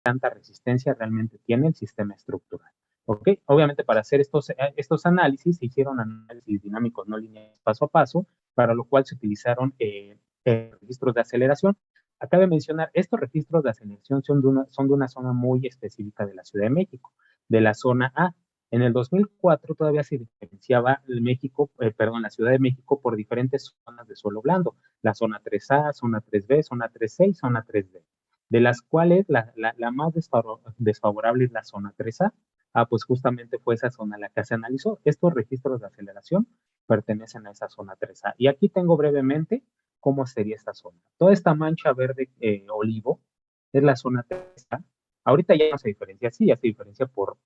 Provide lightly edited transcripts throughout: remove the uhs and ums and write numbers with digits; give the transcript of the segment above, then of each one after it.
Tanta resistencia realmente tiene el sistema estructural. ¿Ok? Obviamente para hacer estos análisis se hicieron análisis dinámicos no lineales paso a paso, para lo cual se utilizaron registros de aceleración. Acaba de mencionar, estos registros de aceleración son de una zona muy específica de la Ciudad de México, de la zona A. En el 2004 todavía se diferenciaba la Ciudad de México por diferentes zonas de suelo blando, la zona 3A, zona 3B, zona 3C y zona 3D, de las cuales la más desfavorable es la zona 3A. Pues justamente fue esa zona la que se analizó. Estos registros de aceleración pertenecen a esa zona 3A. Y aquí tengo brevemente cómo sería esta zona. Toda esta mancha verde olivo es la zona 3A. Ahorita ya no se diferencia así, ya se diferencia por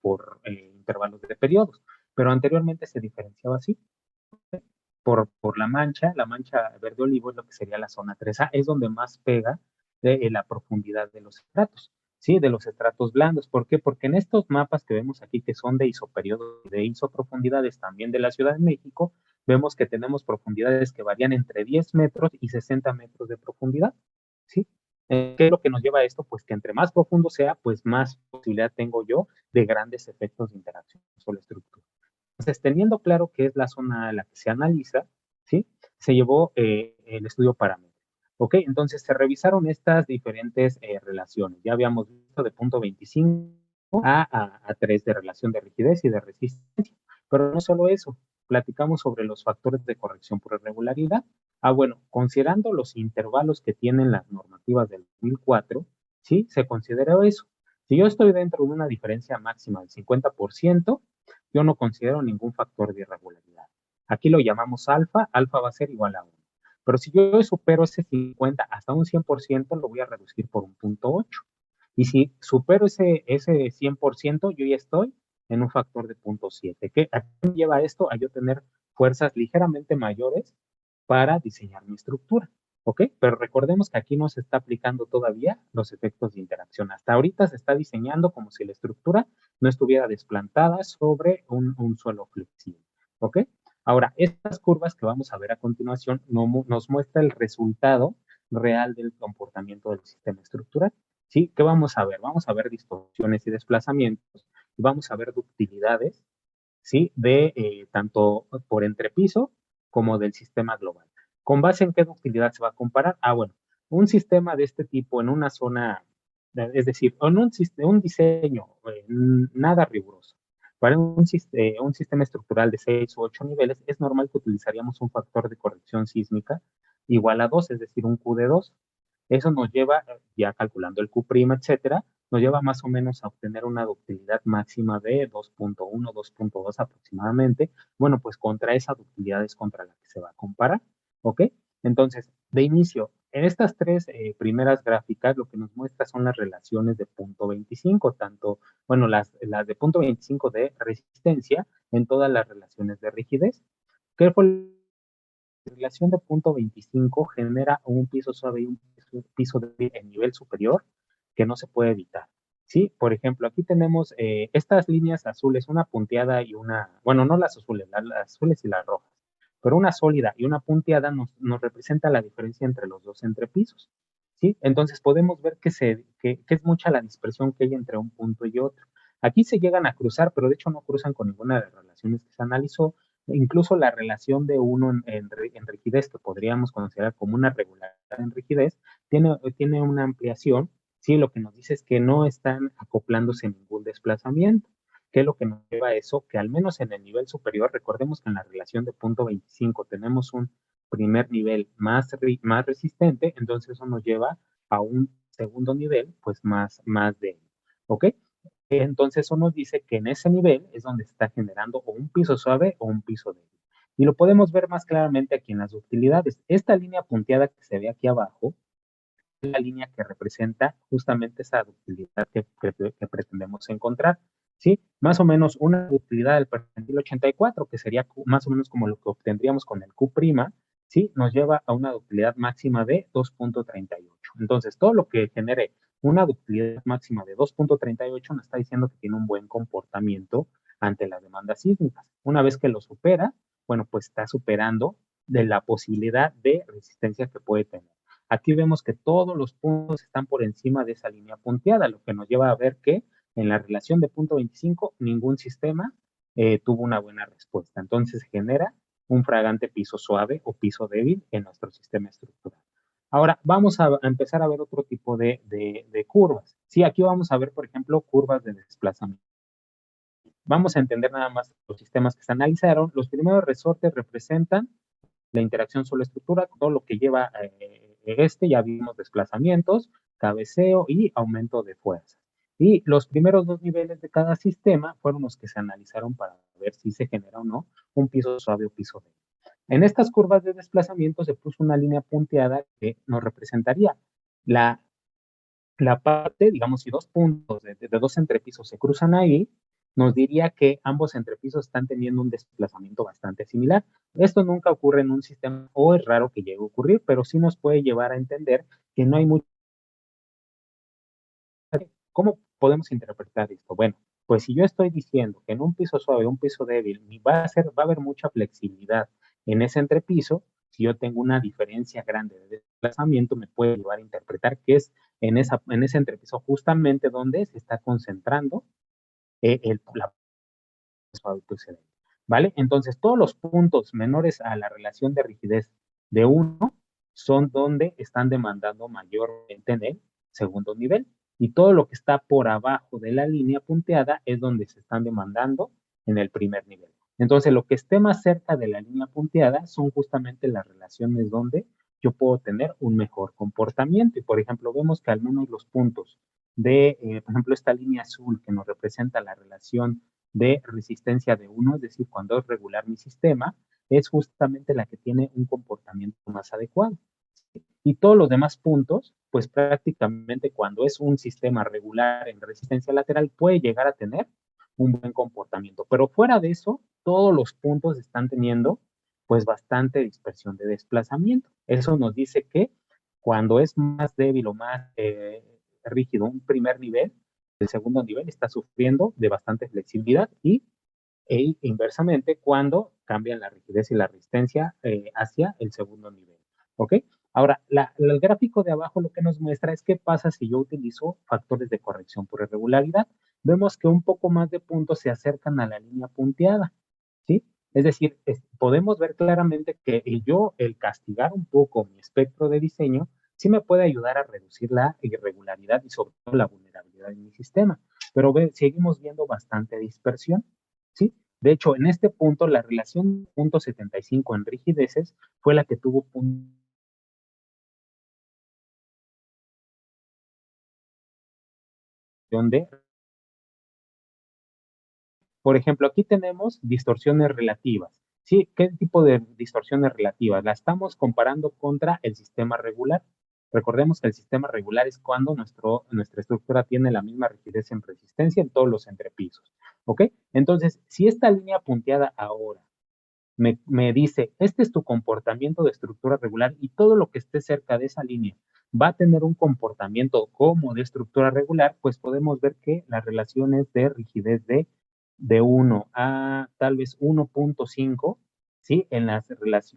intervalos de periodos, pero anteriormente se diferenciaba así por la mancha verde olivo es lo que sería la zona 3A, es donde más pega de la profundidad de los estratos, ¿sí? De los estratos blandos. ¿Por qué? Porque en estos mapas que vemos aquí, que son de isoperiodos y de isoprofundidades también de la Ciudad de México, vemos que tenemos profundidades que varían entre 10 metros y 60 metros de profundidad, ¿sí? ¿Qué es lo que nos lleva a esto? Pues que entre más profundo sea, pues más posibilidad tengo yo de grandes efectos de interacción sobre la estructura. Entonces, teniendo claro qué es la zona a la que se analiza, ¿sí? Se llevó el estudio paramétrico. ¿Ok? Entonces, se revisaron estas diferentes relaciones. Ya habíamos visto de punto 25 a 3 de relación de rigidez y de resistencia. Pero no solo eso, platicamos sobre los factores de corrección por irregularidad. Bueno, considerando los intervalos que tienen las normativas del 2004, ¿sí? Se consideró eso. Si yo estoy dentro de una diferencia máxima del 50%, yo no considero ningún factor de irregularidad. Aquí lo llamamos alfa, alfa va a ser igual a 1. Pero si yo supero ese 50 hasta un 100%, lo voy a reducir por un punto 8. Y si supero ese 100%, yo ya estoy en un factor de punto 7. ¿A qué me lleva esto? A yo tener fuerzas ligeramente mayores para diseñar mi estructura. ¿Ok? Pero recordemos que aquí no se está aplicando todavía los efectos de interacción. Hasta ahorita se está diseñando como si la estructura no estuviera desplantada sobre un suelo flexible. ¿Ok? Ahora, estas curvas que vamos a ver a continuación nos muestra el resultado real del comportamiento del sistema estructural. ¿Sí? ¿Qué vamos a ver? Vamos a ver distorsiones y desplazamientos y vamos a ver ductilidades, ¿sí? De tanto por entrepiso como del sistema global. ¿Con base en qué ductilidad se va a comparar? Bueno, un sistema de este tipo en una zona, es decir, en un diseño nada riguroso. Para un sistema estructural de 6 u 8 niveles, es normal que utilizaríamos un factor de corrección sísmica igual a 2, es decir, un Q de 2. Eso nos lleva, ya calculando el Q', etcétera, nos lleva más o menos a obtener una ductilidad máxima de 2.1, 2.2 aproximadamente. Bueno, pues contra esa ductilidad es contra la que se va a comparar, ¿ok? Entonces, de inicio, en estas tres primeras gráficas lo que nos muestra son las relaciones de punto 25, tanto, bueno, las de punto 25 de resistencia en todas las relaciones de rigidez. ¿Qué fue la relación de punto 25 genera un piso suave y un piso débil en nivel superior que no se puede evitar? ¿Sí? Por ejemplo, aquí tenemos estas líneas azules, una punteada y una, bueno, no las azules, las azules y las rojas, pero una sólida y una punteada nos representa la diferencia entre los dos entrepisos. ¿Sí? Entonces podemos ver que es mucha la dispersión que hay entre un punto y otro. Aquí se llegan a cruzar, pero de hecho no cruzan con ninguna de las relaciones que se analizó. Incluso la relación de uno en rigidez, que podríamos considerar como una regularidad en rigidez, tiene una ampliación, ¿sí? Lo que nos dice es que no están acoplándose ningún desplazamiento. ¿Qué es lo que nos lleva a eso? Que al menos en el nivel superior, recordemos que en la relación de punto 25 tenemos un primer nivel más resistente, entonces eso nos lleva a un segundo nivel, pues más débil, ¿ok? Entonces eso nos dice que en ese nivel es donde se está generando o un piso suave o un piso débil. Y lo podemos ver más claramente aquí en las ductilidades. Esta línea punteada que se ve aquí abajo es la línea que representa justamente esa ductilidad que pretendemos encontrar. ¿Sí? Más o menos una ductilidad del percentil 84, que sería más o menos como lo que obtendríamos con el Q', ¿sí? Nos lleva a una ductilidad máxima de 2.38. Entonces, todo lo que genere una ductilidad máxima de 2.38 nos está diciendo que tiene un buen comportamiento ante las demandas sísmicas. Una vez que lo supera, bueno, pues está superando de la posibilidad de resistencia que puede tener. Aquí vemos que todos los puntos están por encima de esa línea punteada, lo que nos lleva a ver que en la relación de punto 25 ningún sistema tuvo una buena respuesta. Entonces genera un fragante piso suave o piso débil en nuestro sistema estructural. Ahora vamos a empezar a ver otro tipo de curvas. Sí, aquí vamos a ver, por ejemplo, curvas de desplazamiento. Vamos a entender nada más los sistemas que se analizaron. Los primeros resortes representan la interacción suelo-estructura, todo lo que lleva ya vimos desplazamientos, cabeceo y aumento de fuerza. Y los primeros dos niveles de cada sistema fueron los que se analizaron para ver si se genera o no un piso suave o piso débil. En estas curvas de desplazamiento se puso una línea punteada que nos representaría la, la parte, digamos, si dos puntos de dos entrepisos se cruzan ahí, nos diría que ambos entrepisos están teniendo un desplazamiento bastante similar. Esto nunca ocurre en un sistema o es raro que llegue a ocurrir, pero sí nos puede llevar a entender que no hay mucho. ¿Cómo podemos interpretar esto? Bueno, pues si yo estoy diciendo que en un piso suave, un piso débil, va a haber mucha flexibilidad en ese entrepiso, si yo tengo una diferencia grande de desplazamiento, me puede llevar a interpretar que es en ese entrepiso justamente donde se está concentrando la suave piso débil. ¿Vale? Entonces, todos los puntos menores a la relación de rigidez de 1 son donde están demandando mayormente en el segundo nivel. Y todo lo que está por abajo de la línea punteada es donde se están demandando en el primer nivel. Entonces, lo que esté más cerca de la línea punteada son justamente las relaciones donde yo puedo tener un mejor comportamiento. Y, por ejemplo, vemos que al menos los puntos por ejemplo, esta línea azul que nos representa la relación de resistencia de 1, es decir, cuando es regular mi sistema, es justamente la que tiene un comportamiento más adecuado. Y todos los demás puntos, pues prácticamente cuando es un sistema regular en resistencia lateral, puede llegar a tener un buen comportamiento. Pero fuera de eso, todos los puntos están teniendo pues bastante dispersión de desplazamiento. Eso nos dice que cuando es más débil o más rígido un primer nivel, el segundo nivel está sufriendo de bastante flexibilidad e inversamente cuando cambian la rigidez y la resistencia hacia el segundo nivel. ¿Ok? Ahora, el gráfico de abajo lo que nos muestra es qué pasa si yo utilizo factores de corrección por irregularidad. Vemos que un poco más de puntos se acercan a la línea punteada, ¿sí? Es decir, podemos ver claramente que el castigar un poco mi espectro de diseño, sí me puede ayudar a reducir la irregularidad y sobre todo la vulnerabilidad de mi sistema. Pero seguimos viendo bastante dispersión, ¿sí? De hecho, en este punto, la relación .75 en rigideces fue la que tuvo punto de. Por ejemplo, aquí tenemos distorsiones relativas. ¿Sí? ¿Qué tipo de distorsiones relativas? La estamos comparando contra el sistema regular. Recordemos que el sistema regular es cuando nuestra estructura tiene la misma rigidez en resistencia en todos los entrepisos. ¿Ok? Entonces, si esta línea punteada ahora me dice, este es tu comportamiento de estructura regular y todo lo que esté cerca de esa línea va a tener un comportamiento como de estructura regular, pues podemos ver que las relaciones de rigidez de 1 a tal vez 1.5, ¿sí?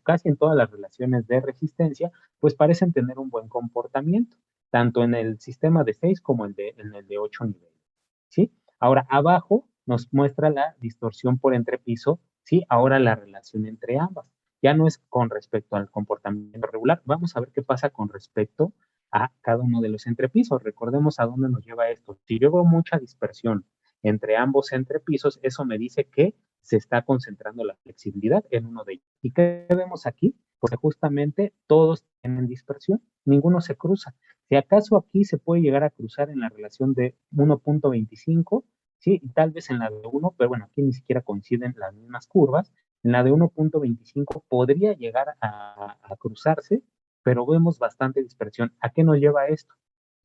Casi en todas las relaciones de resistencia, pues parecen tener un buen comportamiento, tanto en el sistema de 6 como en el de 8 niveles, ¿sí? Ahora, abajo nos muestra la distorsión por entrepiso, ¿sí? Ahora la relación entre ambas. Ya no es con respecto al comportamiento regular. Vamos a ver qué pasa con respecto a cada uno de los entrepisos. Recordemos a dónde nos lleva esto. Si yo veo mucha dispersión entre ambos entrepisos, eso me dice que se está concentrando la flexibilidad en uno de ellos. ¿Y qué vemos aquí? Porque justamente todos tienen dispersión, ninguno se cruza. Si acaso aquí se puede llegar a cruzar en la relación de 1.25, ¿sí? Y tal vez en la de 1, pero bueno, aquí ni siquiera coinciden las mismas curvas. En la de 1.25 podría llegar a cruzarse, pero vemos bastante dispersión. ¿A qué nos lleva esto?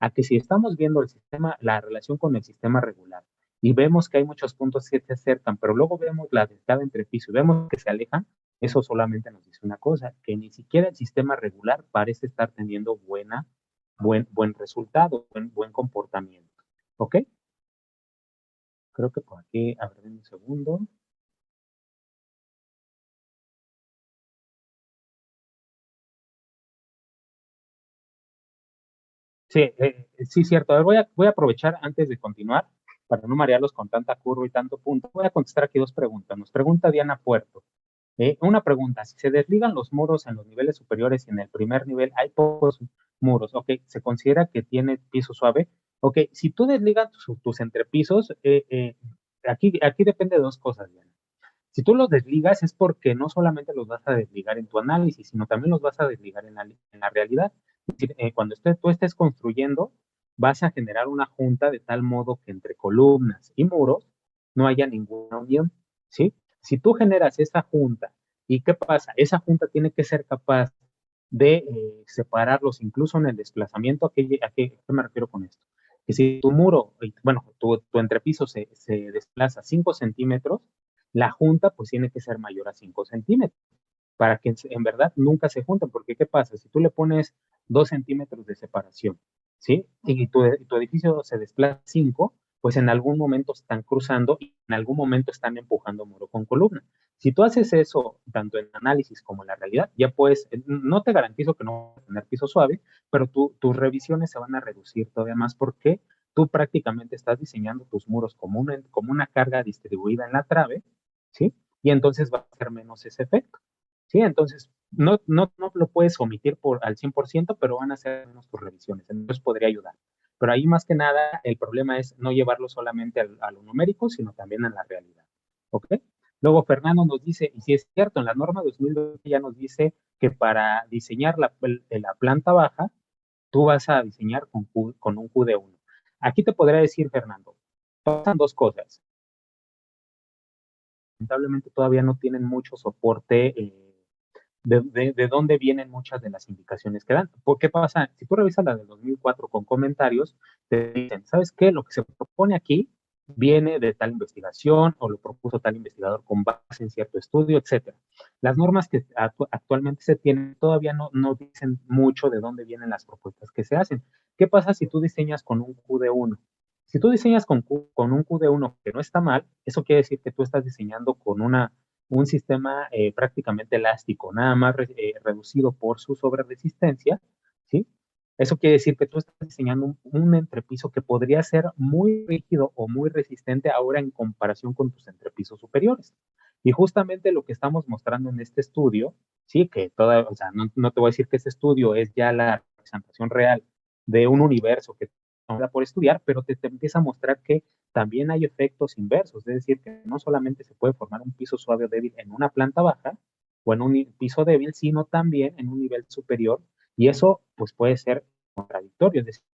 A que si estamos viendo el sistema, la relación con el sistema regular, y vemos que hay muchos puntos que se acercan, pero luego vemos la de cada entrepiso y vemos que se alejan, eso solamente nos dice una cosa, que ni siquiera el sistema regular parece estar teniendo buen resultado, buen comportamiento. ¿Ok? Creo que por aquí, a ver, un segundo. Sí, sí, cierto. A ver, voy a aprovechar antes de continuar, para no marearlos con tanta curva y tanto punto. Voy a contestar aquí dos preguntas. Nos pregunta Diana Puerto. Una pregunta, si se desligan los muros en los niveles superiores y en el primer nivel hay pocos muros, ok, ¿se considera que tiene piso suave? Ok, si tú desligas tus entrepisos, aquí depende de dos cosas, Diana. Si tú los desligas es porque no solamente los vas a desligar en tu análisis, sino también los vas a desligar en la realidad. Es decir, cuando tú estés construyendo, vas a generar una junta de tal modo que entre columnas y muros no haya ninguna unión, ¿sí? Si tú generas esa junta, ¿y qué pasa? Esa junta tiene que ser capaz de separarlos incluso en el desplazamiento. ¿A qué me refiero con esto? Que si tu muro, bueno, tu entrepiso se desplaza 5 centímetros, la junta pues tiene que ser mayor a 5 centímetros para que en verdad nunca se junten, porque ¿qué pasa? Si tú le pones 2 centímetros de separación, ¿sí? Y tu edificio se desplaza 5, pues en algún momento están cruzando y en algún momento están empujando muro con columna. Si tú haces eso tanto en análisis como en la realidad, ya puedes, no te garantizo que no vas a tener piso suave, pero tus revisiones se van a reducir todavía más porque tú prácticamente estás diseñando tus muros como una carga distribuida en la trave, ¿sí? Y entonces va a ser menos ese efecto, ¿sí? Entonces, no lo puedes omitir al 100%, pero van a ser menos tus revisiones, entonces podría ayudar. Pero ahí más que nada, el problema es no llevarlo solamente a lo numérico, sino también a la realidad, ¿ok? Luego Fernando nos dice, y si es cierto, en la norma 2020 ya nos dice que para diseñar la planta baja, tú vas a diseñar con un Q de 1. Aquí te podría decir, Fernando, pasan dos cosas. Lamentablemente todavía no tienen mucho soporte de dónde vienen muchas de las indicaciones que dan. ¿Por qué pasa? Si tú revisas la del 2004 con comentarios, te dicen, ¿sabes qué? Lo que se propone aquí viene de tal investigación o lo propuso tal investigador con base en cierto estudio, etcétera. Las normas que actualmente se tienen todavía no dicen mucho de dónde vienen las propuestas que se hacen. ¿Qué pasa si tú diseñas con un Q de 1? Si tú diseñas con un Q de 1 que no está mal, eso quiere decir que tú estás diseñando con un sistema prácticamente elástico, nada más reducido por su sobreresistencia, ¿sí? Eso quiere decir que tú estás diseñando un entrepiso que podría ser muy rígido o muy resistente ahora en comparación con tus entrepisos superiores. Y justamente lo que estamos mostrando en este estudio, sí, o sea, no te voy a decir que este estudio es ya la representación real de un universo que por estudiar, pero te empieza a mostrar que también hay efectos inversos, es decir, que no solamente se puede formar un piso suave o débil en una planta baja o en un piso débil, sino también en un nivel superior, y eso pues puede ser contradictorio, es decir,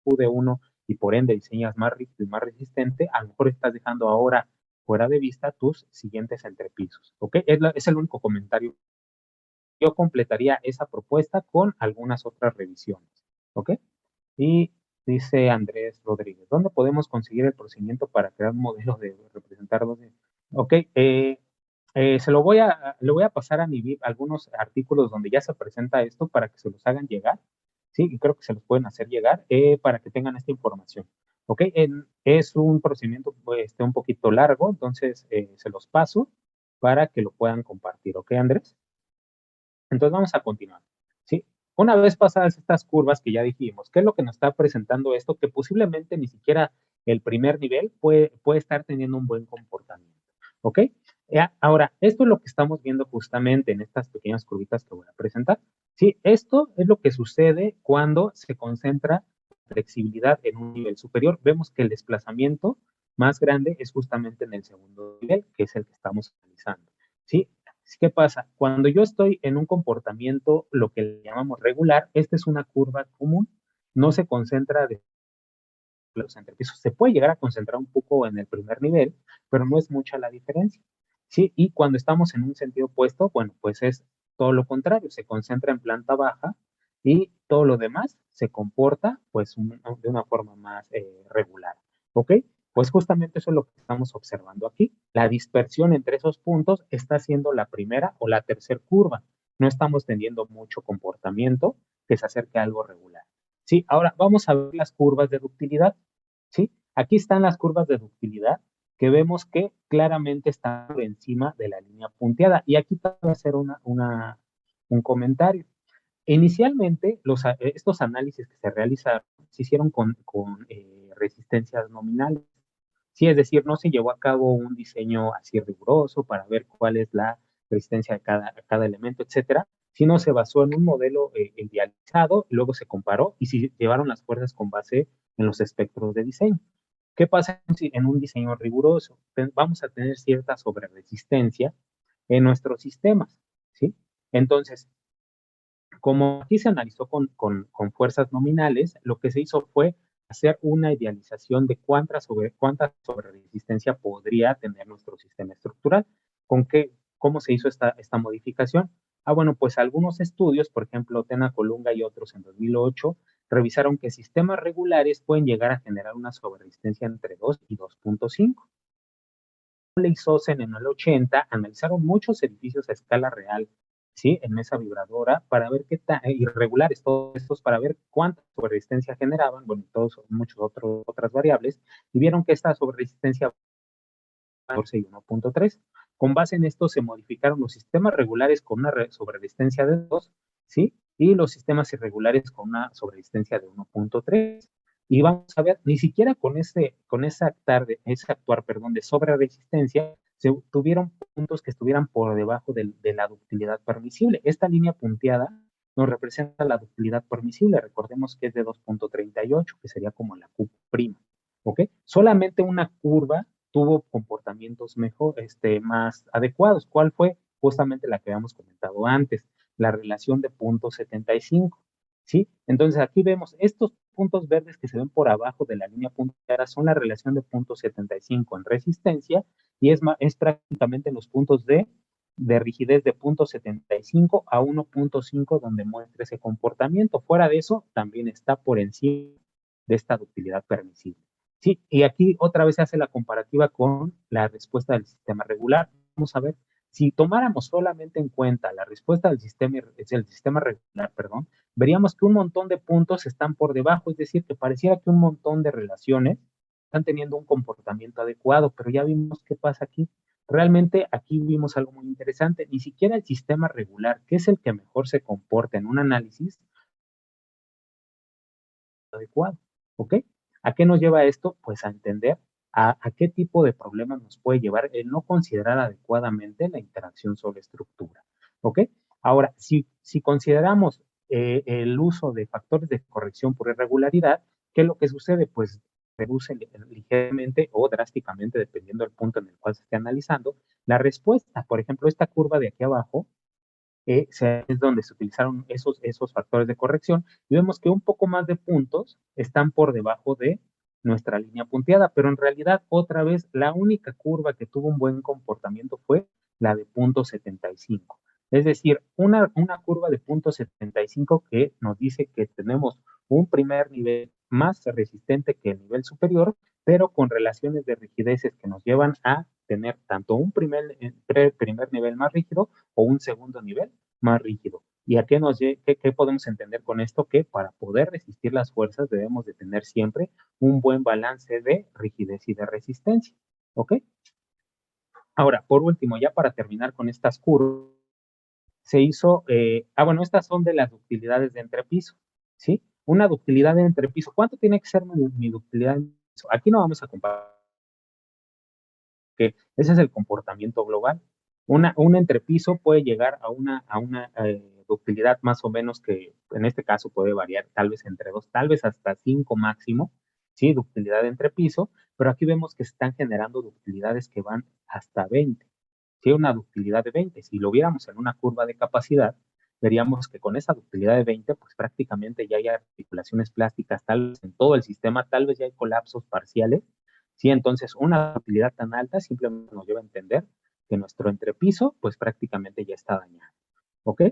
de uno y por ende diseñas más rígido y más resistente, a lo mejor estás dejando ahora fuera de vista tus siguientes entrepisos, ¿ok? Es el único comentario. Yo completaría esa propuesta con algunas otras revisiones, ¿ok? Y dice Andrés Rodríguez, ¿dónde podemos conseguir el procedimiento para crear un modelo de representar dos? Ok, le voy a pasar a mi VIP algunos artículos donde ya se presenta esto para que se los hagan llegar, sí, y creo que se los pueden hacer llegar para que tengan esta información. Ok, es un procedimiento pues, un poquito largo, entonces se los paso para que lo puedan compartir. Ok, Andrés. Entonces vamos a continuar. ¿Sí? Una vez pasadas estas curvas que ya dijimos, ¿qué es lo que nos está presentando esto? Que posiblemente ni siquiera el primer nivel puede estar teniendo un buen comportamiento. ¿Ok? Ahora, esto es lo que estamos viendo justamente en estas pequeñas curvitas que voy a presentar. Sí, esto es lo que sucede cuando se concentra flexibilidad en un nivel superior. Vemos que el desplazamiento más grande es justamente en el segundo nivel, que es el que estamos analizando, ¿sí? ¿Qué pasa? Cuando yo estoy en un comportamiento, lo que le llamamos regular, esta es una curva común, no se concentra de los entrepisos. Se puede llegar a concentrar un poco en el primer nivel, pero no es mucha la diferencia, ¿sí? Y cuando estamos en un sentido opuesto, bueno, pues es todo lo contrario, se concentra en planta baja y todo lo demás se comporta pues de una forma más regular, ¿ok? Pues justamente eso es lo que estamos observando aquí. La dispersión entre esos puntos está siendo la primera o la tercera curva. No estamos teniendo mucho comportamiento que se acerque a algo regular. Sí, ahora vamos a ver las curvas de ductilidad. ¿Sí? Aquí están las curvas de ductilidad que vemos que claramente están por encima de la línea punteada. Y aquí voy a hacer un comentario. Inicialmente, estos análisis que se realizaron se hicieron con resistencias nominales. Sí, es decir, no se llevó a cabo un diseño así riguroso para ver cuál es la resistencia de cada elemento, etcétera, sino se basó en un modelo idealizado, luego se comparó y se llevaron las fuerzas con base en los espectros de diseño. ¿Qué pasa en un diseño riguroso? Vamos a tener cierta sobreresistencia en nuestros sistemas, ¿sí? Entonces, como aquí se analizó con fuerzas nominales, lo que se hizo fue hacer una idealización de cuánta sobre resistencia podría tener nuestro sistema estructural. ¿Cómo se hizo esta modificación? Bueno, pues algunos estudios, por ejemplo, Tena Colunga y otros en 2008, revisaron que sistemas regulares pueden llegar a generar una sobreresistencia entre 2 y 2.5. Y Sosen en el 80 analizaron muchos edificios a escala real, ¿sí? En mesa vibradora para ver qué tan irregulares todos estos, para ver cuánta sobreresistencia generaban, bueno, todos muchas otras variables, y vieron que esta sobreresistencia 14 y 1.3. Con base en esto se modificaron los sistemas regulares con una sobreresistencia de 2, ¿sí? Y los sistemas irregulares con una sobreresistencia de 1.3. Y vamos a ver, ni siquiera ese actuar, perdón, de sobreresistencia, se tuvieron puntos que estuvieran por debajo de la ductilidad permisible. Esta línea punteada nos representa la ductilidad permisible. Recordemos que es de 2.38, que sería como la Q', ¿ok? Solamente una curva tuvo comportamientos más adecuados. ¿Cuál fue? Justamente la que habíamos comentado antes, la relación de punto 75. ¿Sí? Entonces aquí vemos estos puntos verdes que se ven por abajo de la línea punteada son la relación de punto 75 en resistencia y es prácticamente los puntos de rigidez de punto 75 a 1.5 donde muestra ese comportamiento. Fuera de eso, también está por encima de esta ductilidad permisible. Sí, y aquí otra vez se hace la comparativa con la respuesta del sistema regular. Vamos a ver, si tomáramos solamente en cuenta la respuesta del sistema regular, perdón, veríamos que un montón de puntos están por debajo, es decir, que pareciera que un montón de relaciones están teniendo un comportamiento adecuado, pero ya vimos qué pasa aquí. Realmente aquí vimos algo muy interesante, ni siquiera el sistema regular, que es el que mejor se comporta en un análisis adecuado, ¿ok? ¿A qué nos lleva esto? Pues a entender a qué tipo de problemas nos puede llevar el no considerar adecuadamente la interacción sobre estructura, ¿ok? Ahora, si consideramos el uso de factores de corrección por irregularidad, ¿qué es lo que sucede? Pues reduce ligeramente o drásticamente, dependiendo del punto en el cual se esté analizando, la respuesta. Por ejemplo, esta curva de aquí abajo es donde se utilizaron esos factores de corrección y vemos que un poco más de puntos están por debajo de nuestra línea punteada, pero en realidad otra vez la única curva que tuvo un buen comportamiento fue la de punto 75. Es decir, una curva de punto 75 que nos dice que tenemos un primer nivel más resistente que el nivel superior, pero con relaciones de rigideces que nos llevan a tener tanto un primer nivel más rígido o un segundo nivel más rígido. ¿Y a qué podemos entender con esto? Que para poder resistir las fuerzas debemos de tener siempre un buen balance de rigidez y de resistencia. ¿Ok? Ahora, por último, ya para terminar con estas curvas, se hizo, bueno, estas son de las ductilidades de entrepiso, ¿sí? Una ductilidad de entrepiso, ¿cuánto tiene que ser mi ductilidad de entrepiso? Aquí no vamos a comparar que ese es el comportamiento global. Un entrepiso puede llegar a una ductilidad más o menos que en este caso puede variar tal vez entre 2, tal vez hasta 5 máximo, ¿sí? Ductilidad entre piso, pero aquí vemos que están generando ductilidades que van hasta 20, ¿sí? Una ductilidad de 20. Si lo viéramos en una curva de capacidad, veríamos que con esa ductilidad de 20, pues prácticamente ya hay articulaciones plásticas, tal vez en todo el sistema, tal vez ya hay colapsos parciales, ¿sí? Entonces, una ductilidad tan alta simplemente nos lleva a entender que nuestro entrepiso, pues prácticamente ya está dañado, ¿ok?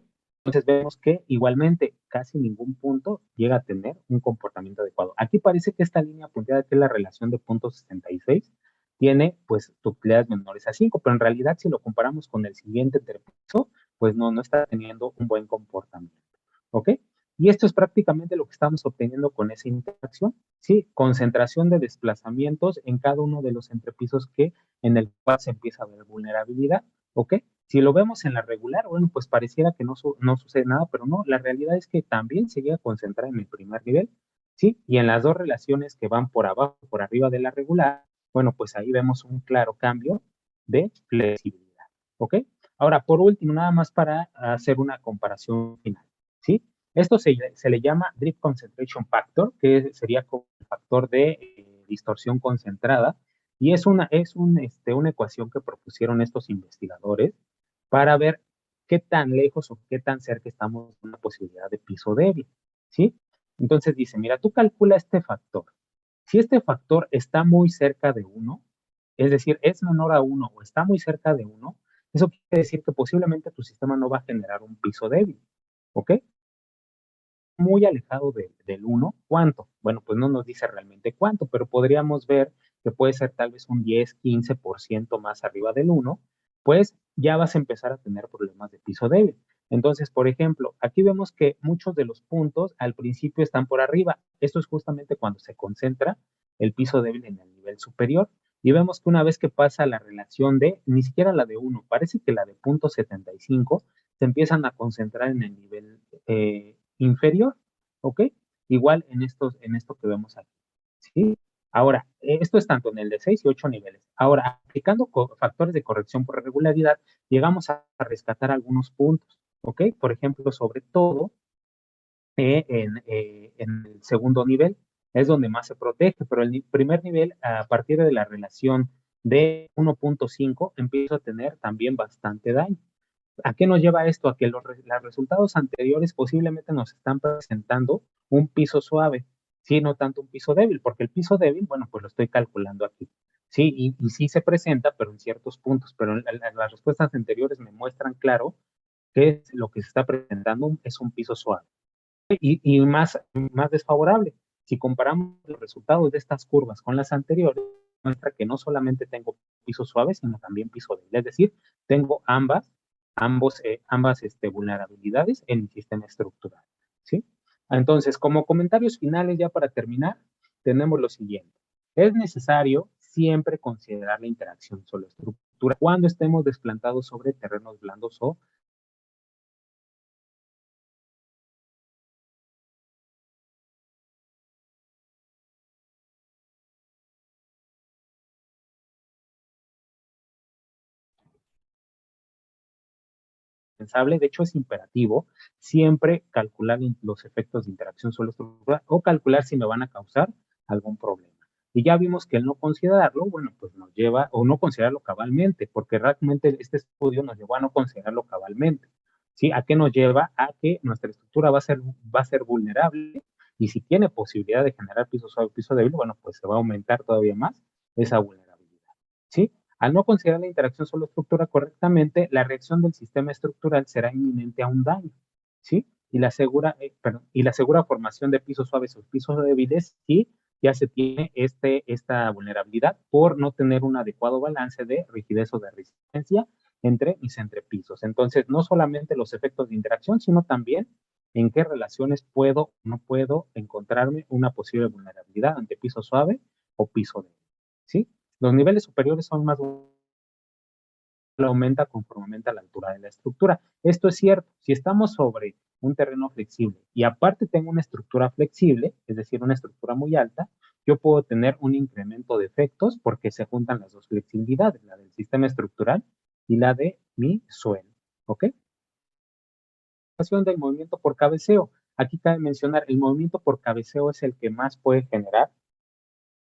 Entonces vemos que igualmente casi ningún punto llega a tener un comportamiento adecuado. Aquí parece que esta línea punteada, que es la relación de punto 66, tiene pues ductilidades menores a 5, pero en realidad si lo comparamos con el siguiente entrepiso, pues no está teniendo un buen comportamiento. ¿Ok? Y esto es prácticamente lo que estamos obteniendo con esa interacción, ¿sí? Concentración de desplazamientos en cada uno de los entrepisos en el cual se empieza a ver vulnerabilidad, ¿ok? Si lo vemos en la regular, bueno, pues pareciera que no sucede nada, pero no, la realidad es que también se llega a concentrar en el primer nivel, ¿sí? Y en las dos relaciones que van por abajo, por arriba de la regular, bueno, pues ahí vemos un claro cambio de flexibilidad, ¿ok? Ahora, por último, nada más para hacer una comparación final, ¿sí? Esto se le llama Drift Concentration Factor, que sería como el factor de distorsión concentrada, y una ecuación que propusieron estos investigadores para ver qué tan lejos o qué tan cerca estamos de una posibilidad de piso débil, ¿sí? Entonces dice, mira, tú calcula este factor. Si este factor está muy cerca de 1, es decir, es menor a 1 o está muy cerca de 1, eso quiere decir que posiblemente tu sistema no va a generar un piso débil, ¿ok? Muy alejado del 1, ¿cuánto? Bueno, pues no nos dice realmente cuánto, pero podríamos ver que puede ser tal vez un 10-15% más arriba del 1, pues ya vas a empezar a tener problemas de piso débil. Entonces, por ejemplo, aquí vemos que muchos de los puntos al principio están por arriba. Esto es justamente cuando se concentra el piso débil en el nivel superior. Y vemos que una vez que pasa la relación de, ni siquiera la de 1, parece que la de 0.75, se empiezan a concentrar en el nivel inferior, ¿ok? Igual en esto que vemos aquí, ¿sí? Ahora, esto es tanto en el de 6 y 8 niveles. Ahora, aplicando factores de corrección por regularidad, llegamos a rescatar algunos puntos, ¿ok? Por ejemplo, sobre todo en el segundo nivel, es donde más se protege, pero el primer nivel, a partir de la relación de 1.5, empieza a tener también bastante daño. ¿A qué nos lleva esto? A que los resultados anteriores posiblemente nos están presentando un piso suave, sí, no tanto un piso débil, porque el piso débil, bueno, pues lo estoy calculando aquí, sí, y sí se presenta, pero en ciertos puntos, pero las respuestas anteriores me muestran claro que lo que se está presentando es un piso suave y más desfavorable. Si comparamos los resultados de estas curvas con las anteriores, muestra que no solamente tengo piso suave, sino también piso débil. Es decir, tengo ambas vulnerabilidades en mi sistema estructural, ¿sí? Entonces, como comentarios finales, ya para terminar, tenemos lo siguiente. Es necesario siempre considerar la interacción solo-estructura cuando estemos desplantados sobre terrenos blandos o indispensable, de hecho es imperativo, siempre calcular los efectos de interacción solo-estructura o calcular si me van a causar algún problema. Y ya vimos que el no considerarlo, bueno, pues nos lleva, o no considerarlo cabalmente, porque realmente este estudio nos llevó a no considerarlo cabalmente. ¿Sí? ¿A qué nos lleva? A que nuestra estructura va a ser vulnerable y si tiene posibilidad de generar piso suave, piso débil, bueno, pues se va a aumentar todavía más esa vulnerabilidad. ¿Sí? Al no considerar la interacción solo estructura correctamente, la reacción del sistema estructural será inminente a un daño, ¿sí? Y la segura formación de pisos suaves o pisos débiles si ya se tiene esta vulnerabilidad por no tener un adecuado balance de rigidez o de resistencia entre mis entrepisos. Entonces, no solamente los efectos de interacción, sino también en qué relaciones puedo o no puedo encontrarme una posible vulnerabilidad ante piso suave o piso débil, ¿sí? Los niveles superiores son más aumenta conforme aumenta la altura de la estructura. Esto es cierto, si estamos sobre un terreno flexible y aparte tengo una estructura flexible, es decir, una estructura muy alta, yo puedo tener un incremento de efectos porque se juntan las dos flexibilidades, la del sistema estructural y la de mi suelo. ¿Ok? Del movimiento por cabeceo. Aquí cabe mencionar, el movimiento por cabeceo es el que más puede generar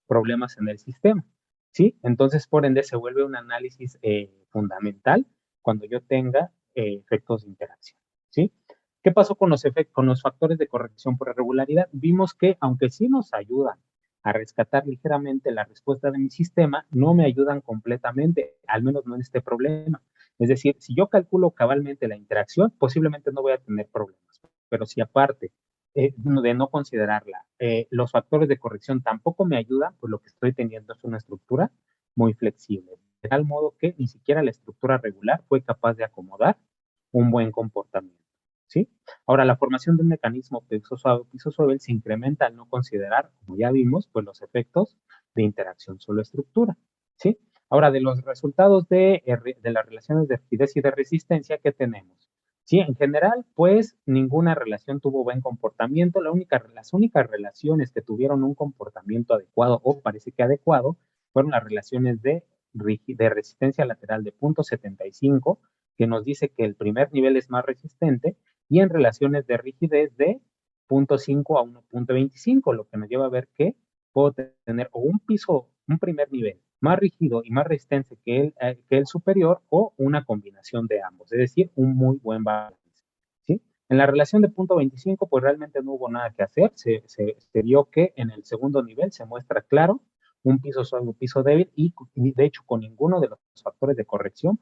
problemas en el sistema, ¿sí? Entonces, por ende, se vuelve un análisis fundamental cuando yo tenga efectos de interacción, ¿sí? ¿Qué pasó con los factores de corrección por irregularidad? Vimos que, aunque sí nos ayudan a rescatar ligeramente la respuesta de mi sistema, no me ayudan completamente, al menos no en este problema. Es decir, si yo calculo cabalmente la interacción, posiblemente no voy a tener problemas. Pero si aparte de no considerarla, los factores de corrección tampoco me ayudan, pues lo que estoy teniendo es una estructura muy flexible, de tal modo que ni siquiera la estructura regular fue capaz de acomodar un buen comportamiento, ¿sí? Ahora, la formación de un mecanismo piso suave se incrementa al no considerar, como ya vimos, pues los efectos de interacción solo-estructura, ¿sí? Ahora, de los resultados de las relaciones de rigidez y de resistencia, ¿qué tenemos? Sí, en general, pues ninguna relación tuvo buen comportamiento. Las únicas relaciones que tuvieron un comportamiento adecuado o parece que adecuado fueron las relaciones de resistencia lateral de 0.75, que nos dice que el primer nivel es más resistente, y en relaciones de rigidez de 0.5 a 1.25, lo que nos lleva a ver que puedo tener o un primer nivel más rígido y más resistente que el superior, o una combinación de ambos, es decir, un muy buen balance, ¿sí? En la relación de 0.25, pues realmente no hubo nada que hacer, se vio que en el segundo nivel se muestra claro un piso suave, un piso débil, y de hecho con ninguno de los factores de corrección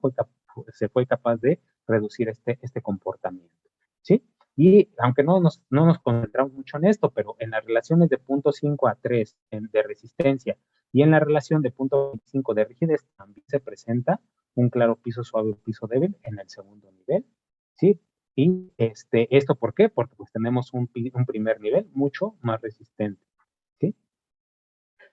se fue capaz de reducir este comportamiento, ¿sí? Y aunque no nos concentramos mucho en esto, pero en las relaciones de 0.5 a 3 de resistencia y en la relación de 0.25 de rigidez también se presenta un claro piso suave o piso débil en el segundo nivel, ¿sí? Y ¿esto por qué? Porque pues tenemos un primer nivel mucho más resistente, ¿sí?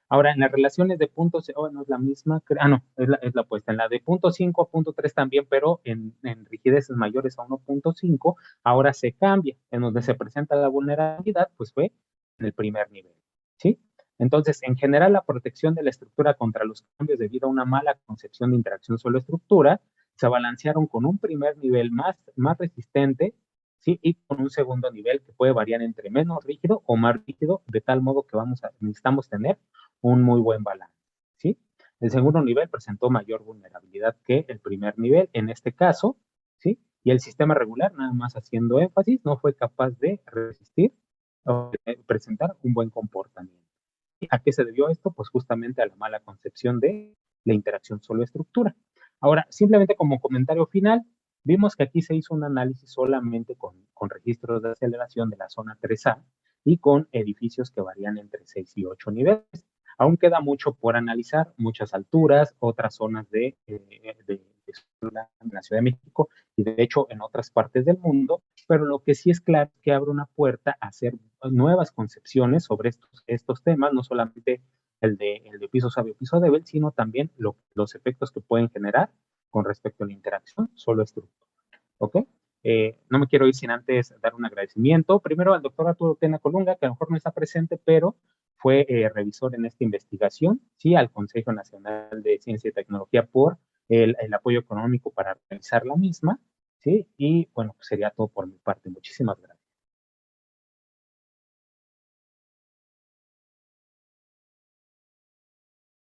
Ahora, en las relaciones de puntos, no es la misma, no, es la opuesta. En la de 0.5 a 0.3 también, pero en rigideces mayores a 1.5, ahora se cambia. En donde se presenta la vulnerabilidad, pues fue en el primer nivel, ¿sí? Entonces, en general, la protección de la estructura contra los cambios debido a una mala concepción de interacción solo-estructura se balancearon con un primer nivel más resistente, ¿sí? Y con un segundo nivel que puede variar entre menos rígido o más rígido, de tal modo que necesitamos tener un muy buen balance, ¿sí? El segundo nivel presentó mayor vulnerabilidad que el primer nivel en este caso, ¿sí? Y el sistema regular, nada más haciendo énfasis, no fue capaz de resistir o de presentar un buen comportamiento. ¿A qué se debió esto? Pues justamente a la mala concepción de la interacción solo-estructura. Ahora, simplemente como comentario final, vimos que aquí se hizo un análisis solamente con registros de aceleración de la zona 3A y con edificios que varían entre 6 y 8 niveles. Aún queda mucho por analizar, muchas alturas, otras zonas de la Ciudad de México y de hecho en otras partes del mundo, pero lo que sí es claro es que abre una puerta a hacer nuevas concepciones sobre estos temas, no solamente el de piso suave o piso débil, sino también los efectos que pueden generar con respecto a la interacción solo estructura. ¿Ok? No me quiero ir sin antes dar un agradecimiento. Primero al doctor Arturo Tena Colunga, que a lo mejor no está presente, pero fue revisor en esta investigación, sí, al Consejo Nacional de Ciencia y Tecnología por el apoyo económico para realizar la misma, sí, y bueno, pues sería todo por mi parte. Muchísimas gracias.